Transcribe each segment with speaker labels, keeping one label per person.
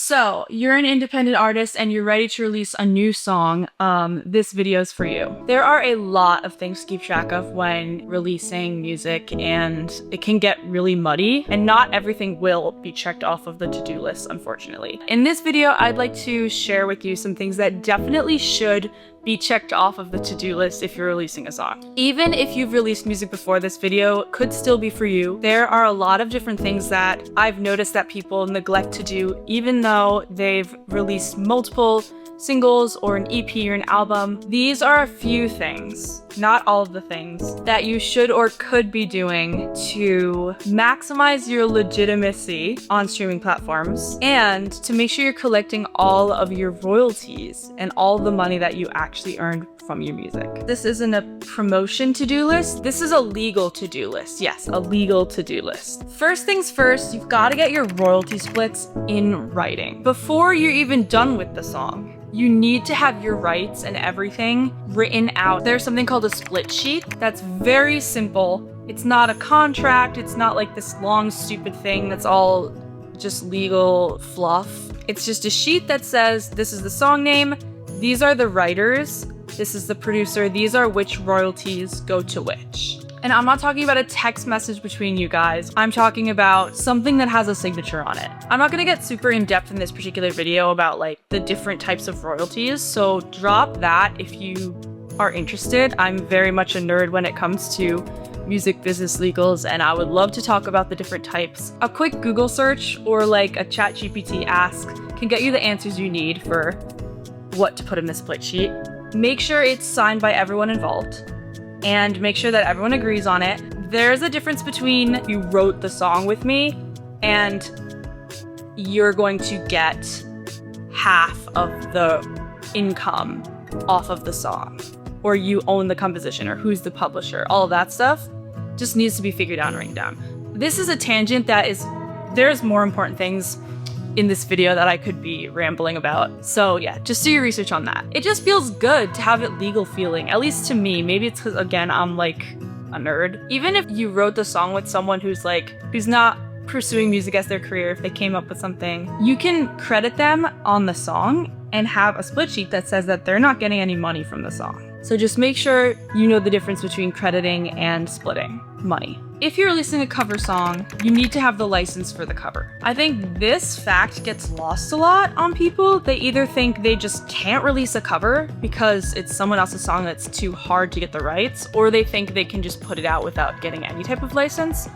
Speaker 1: So, you're an independent artist and you're ready to release a new song. This video is for you. There are a lot of things to keep track of when releasing music, and it can get really muddy, and not everything will be checked off of the to-do list, unfortunately. In this video, I'd like to share with you some things that definitely should be checked off of the to-do list if you're releasing a song. Even if you've released music before, this video could still be for you. There are a lot of different things that I've noticed that people neglect to do, even though they've released multiple singles or an EP or an album. These are a few things, not all of the things, that you should or could be doing to maximize your legitimacy on streaming platforms and to make sure you're collecting all of your royalties and all the money that you actually earned from your music. This isn't a promotion to-do list. This is a legal to-do list. Yes, a legal to-do list. First things first, you've got to get your royalty splits in writing. Before you're even done with the song, you need to have your rights and everything written out. There's something called a split sheet that's very simple. It's not a contract. It's not like this long, stupid thing that's all just legal fluff. It's just a sheet that says, this is the song name, these are the writers, this is the producer, these are which royalties go to which. And I'm not talking about a text message between you guys. I'm talking about something that has a signature on it. I'm not gonna get super in-depth in this particular video about like the different types of royalties, so drop that if you are interested. I'm very much a nerd when it comes to music business legals, and I would love to talk about the different types. A quick Google search or like a ChatGPT ask can get you the answers you need for what to put in the split sheet. Make sure it's signed by everyone involved, and make sure that everyone agrees on it. There's a difference between you wrote the song with me and you're going to get half of the income off of the song, or you own the composition, or who's the publisher. All of that stuff just needs to be figured out and written down. This is a tangent there's more important things in this video that I could be rambling about. So yeah, just do your research on that. It just feels good to have it legal feeling, at least to me. Maybe it's because, again, I'm like a nerd. Even if you wrote the song with someone who's not pursuing music as their career, if they came up with something, you can credit them on the song and have a split sheet that says that they're not getting any money from the song. So just make sure you know the difference between crediting and splitting money. If you're releasing a cover song, you need to have the license for the cover. I think this fact gets lost a lot on people. They either think they just can't release a cover because it's someone else's song that's too hard to get the rights, or they think they can just put it out without getting any type of license.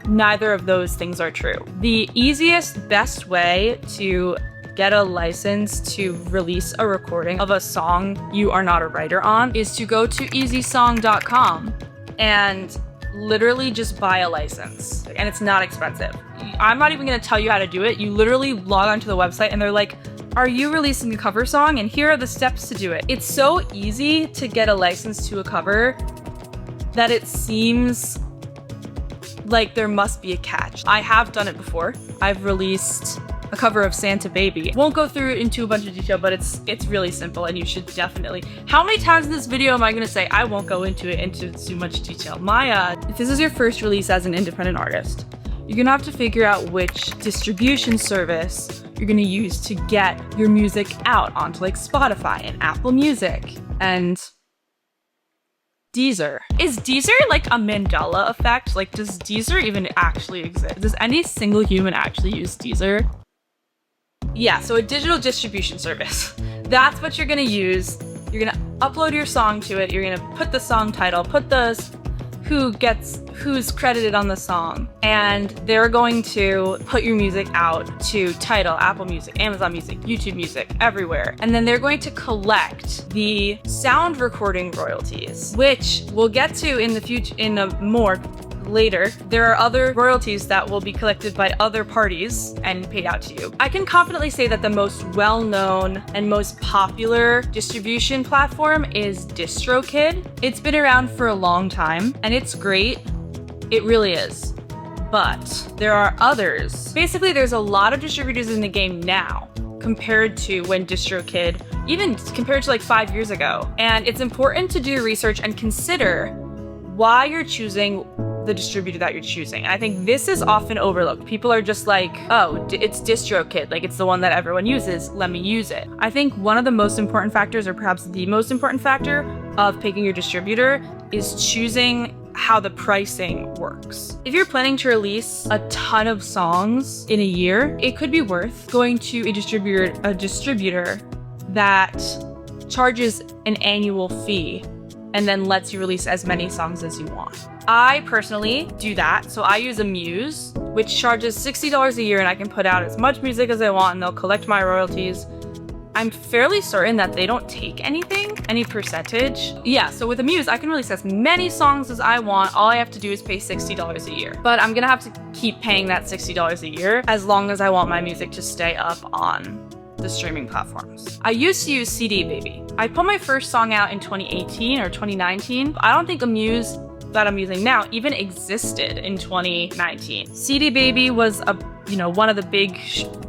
Speaker 1: Neither of those things are true. The easiest, best way to get a license to release a recording of a song you are not a writer on is to go to easysong.com and literally just buy a license, and it's not expensive. I'm not even going to tell you how to do it. You literally log onto the website and they're like, are you releasing a cover song? And here are the steps to do it. It's so easy to get a license to a cover that it seems like there must be a catch. I have done it before. I've released a cover of Santa Baby. Won't go through it into a bunch of detail, but it's really simple, and you should definitely. How many times in this video am I gonna say I won't go into too much detail? If this is your first release as an independent artist, you're gonna have to figure out which distribution service you're gonna use to get your music out onto like Spotify and Apple Music and Deezer. Is Deezer like a Mandela effect? Like, does Deezer even actually exist? Does any single human actually use Deezer? Yeah, so a digital distribution service. That's what you're gonna use. You're gonna upload your song to it. You're gonna put the song title, put who's credited on the song, and they're going to put your music out to Tidal, Apple Music, Amazon Music, YouTube Music, everywhere. And then they're going to collect the sound recording royalties, which we'll get to in the future, more later. There are other royalties that will be collected by other parties and paid out to you. I can confidently say that the most well-known and most popular distribution platform is DistroKid. It's been around for a long time, and it's great. It really is. But there are others. Basically, there's a lot of distributors in the game now compared to when DistroKid, even compared to like 5 years ago. And it's important to do research and consider why you're choosing the distributor that you're choosing. And I think this is often overlooked. People are just like, oh, it's DistroKid, like it's the one that everyone uses, let me use it. I think one of the most important factors, or perhaps the most important factor of picking your distributor, is choosing how the pricing works. If you're planning to release a ton of songs in a year, it could be worth going to a distributor that charges an annual fee and then lets you release as many songs as you want. I personally do that. So I use Muse, which charges $60 a year, and I can put out as much music as I want and they'll collect my royalties. I'm fairly certain that they don't take anything, any percentage. Yeah, so with Muse, I can release as many songs as I want. All I have to do is pay $60 a year. But I'm gonna have to keep paying that $60 a year as long as I want my music to stay up on the streaming platforms. I used to use CD Baby. I put my first song out in 2018 or 2019. I don't think Muse that I'm using now even existed in 2019. CD Baby was one of the big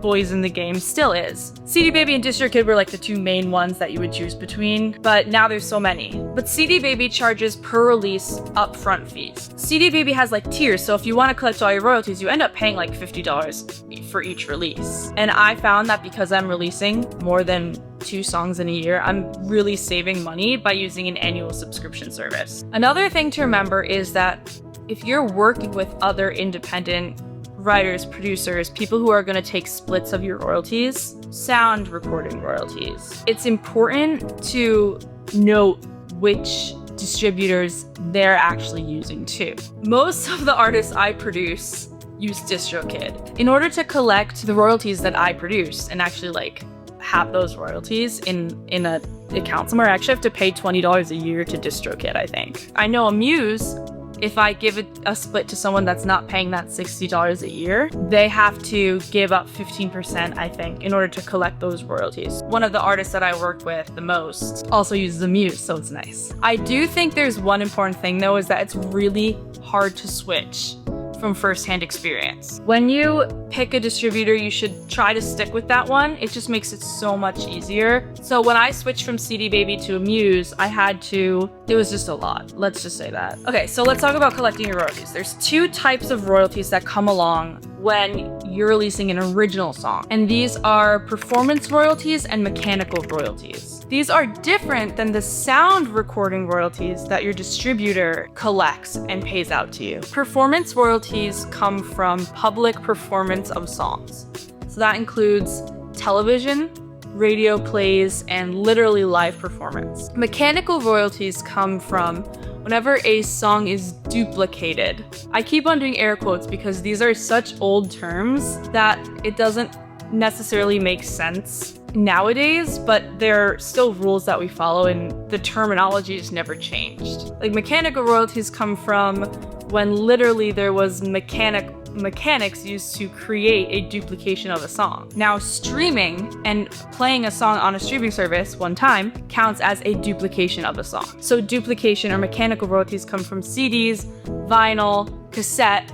Speaker 1: boys in the game, still is. CD Baby and DistroKid were like the two main ones that you would choose between, but now there's so many. But CD Baby charges per release upfront fees. CD Baby has like tiers, so if you want to collect all your royalties, you end up paying like $50 for each release. And I found that because I'm releasing more than 2 songs in a year, I'm really saving money by using an annual subscription service. Another thing to remember is that if you're working with other independent writers, producers, people who are going to take splits of your royalties, sound recording royalties, it's important to note which distributors they're actually using too. Most of the artists I produce use DistroKid. In order to collect the royalties that I produce and actually like have those royalties in a account somewhere, I actually have to pay $20 a year to DistroKid, I think. I know Muse, if I give it a split to someone that's not paying that $60 a year, they have to give up 15%, I think, in order to collect those royalties. One of the artists that I work with the most also uses the Muse, so it's nice. I do think there's one important thing though, is that it's really hard to switch from firsthand experience. When you pick a distributor, you should try to stick with that one. It just makes it so much easier. So when I switched from CD Baby to Muse, it was just a lot. Let's just say that. Okay, so let's talk about collecting your royalties. There's 2 types of royalties that come along when you're releasing an original song. And these are performance royalties and mechanical royalties. These are different than the sound recording royalties that your distributor collects and pays out to you. Performance royalties come from public performance of songs. So that includes television, radio plays, and literally live performance. Mechanical royalties come from whenever a song is duplicated. I keep on doing air quotes because these are such old terms that it doesn't necessarily make sense nowadays, but they're still rules that we follow and the terminology has never changed. Like mechanical royalties come from when literally there was mechanics used to create a duplication of a song. Now streaming and playing a song on a streaming service one time counts as a duplication of a song. So duplication or mechanical royalties come from CDs, vinyl, cassette,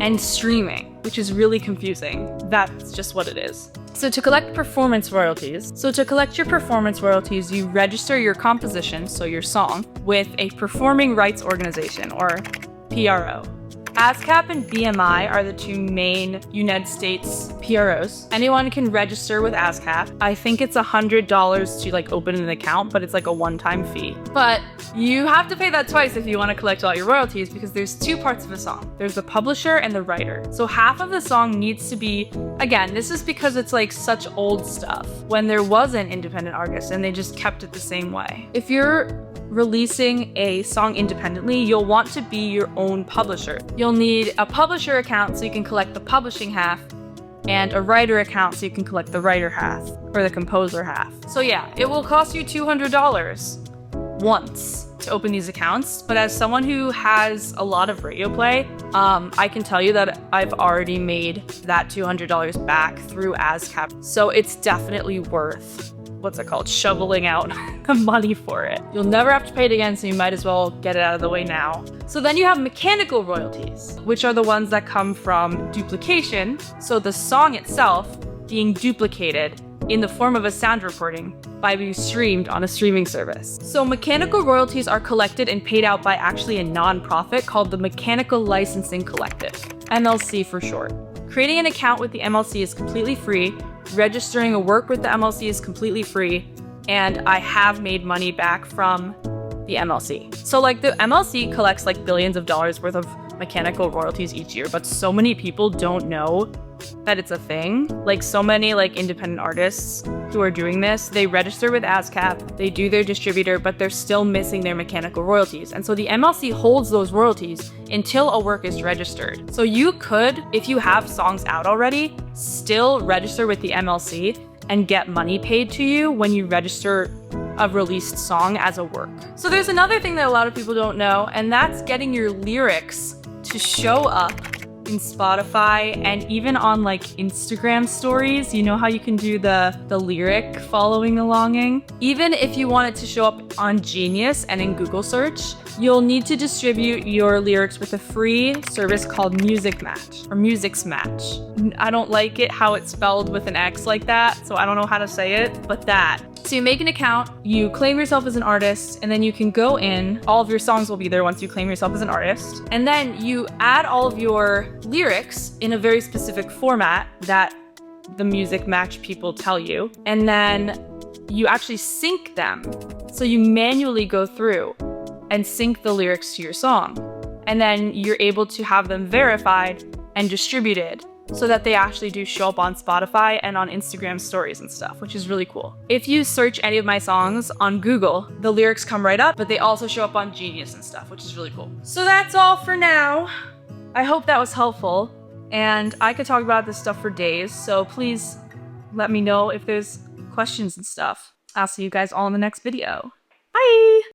Speaker 1: and streaming, which is really confusing. That's just what it is. So to collect your performance royalties, you register your composition, so your song, with a performing rights organization, or PRO. ASCAP and BMI are the 2 main United States PROs. Anyone can register with ASCAP. I think it's $100 to like open an account, but it's like a one-time fee. But you have to pay that twice if you want to collect all your royalties, because there's 2 parts of a song. There's the publisher and the writer. So half of the song needs to be, again, this is because it's like such old stuff when there was an independent artist and they just kept it the same way. If you're releasing a song independently, you'll want to be your own publisher. You'll need a publisher account so you can collect the publishing half, and a writer account so you can collect the writer half, or the composer half. So yeah, it will cost you $200 once to open these accounts, but as someone who has a lot of radio play, I can tell you that I've already made that $200 back through ASCAP. So it's definitely worth, shoveling out the money for it. You'll never have to pay it again, so you might as well get it out of the way now. So then you have mechanical royalties, which are the ones that come from duplication. So the song itself being duplicated in the form of a sound recording by being streamed on a streaming service. So mechanical royalties are collected and paid out by actually a non-profit called the Mechanical Licensing Collective, MLC for short. Creating an account with the MLC is completely free, registering a work with the MLC is completely free, and I have made money back from the MLC. So like the MLC collects like billions of dollars worth of mechanical royalties each year, but so many people don't know that it's a thing. Like so many like independent artists who are doing this, they register with ASCAP, they do their distributor, but they're still missing their mechanical royalties. And so the MLC holds those royalties until a work is registered. So you could, if you have songs out already, still register with the MLC and get money paid to you when you register a released song as a work. So there's another thing that a lot of people don't know, and that's getting your lyrics to show up in Spotify and even on like Instagram stories. You know how you can do the lyric following alonging? Even if you want it to show up on Genius and in Google search, you'll need to distribute your lyrics with a free service called Music Match or Music's Match. I don't like it how it's spelled with an X like that, so I don't know how to say it, but that. So you make an account, you claim yourself as an artist, and then you can go in, all of your songs will be there once you claim yourself as an artist, and then you add all of your lyrics in a very specific format that the Music Match people tell you, and then you actually sync them. So you manually go through and sync the lyrics to your song, and then you're able to have them verified and distributed so that they actually do show up on Spotify and on Instagram stories and stuff, which is really cool. If you search any of my songs on Google, the lyrics come right up, but they also show up on Genius and stuff, which is really cool. So that's all for now. I hope that was helpful, and I could talk about this stuff for days, so please let me know if there's questions and stuff. I'll see you guys all in the next video. Bye!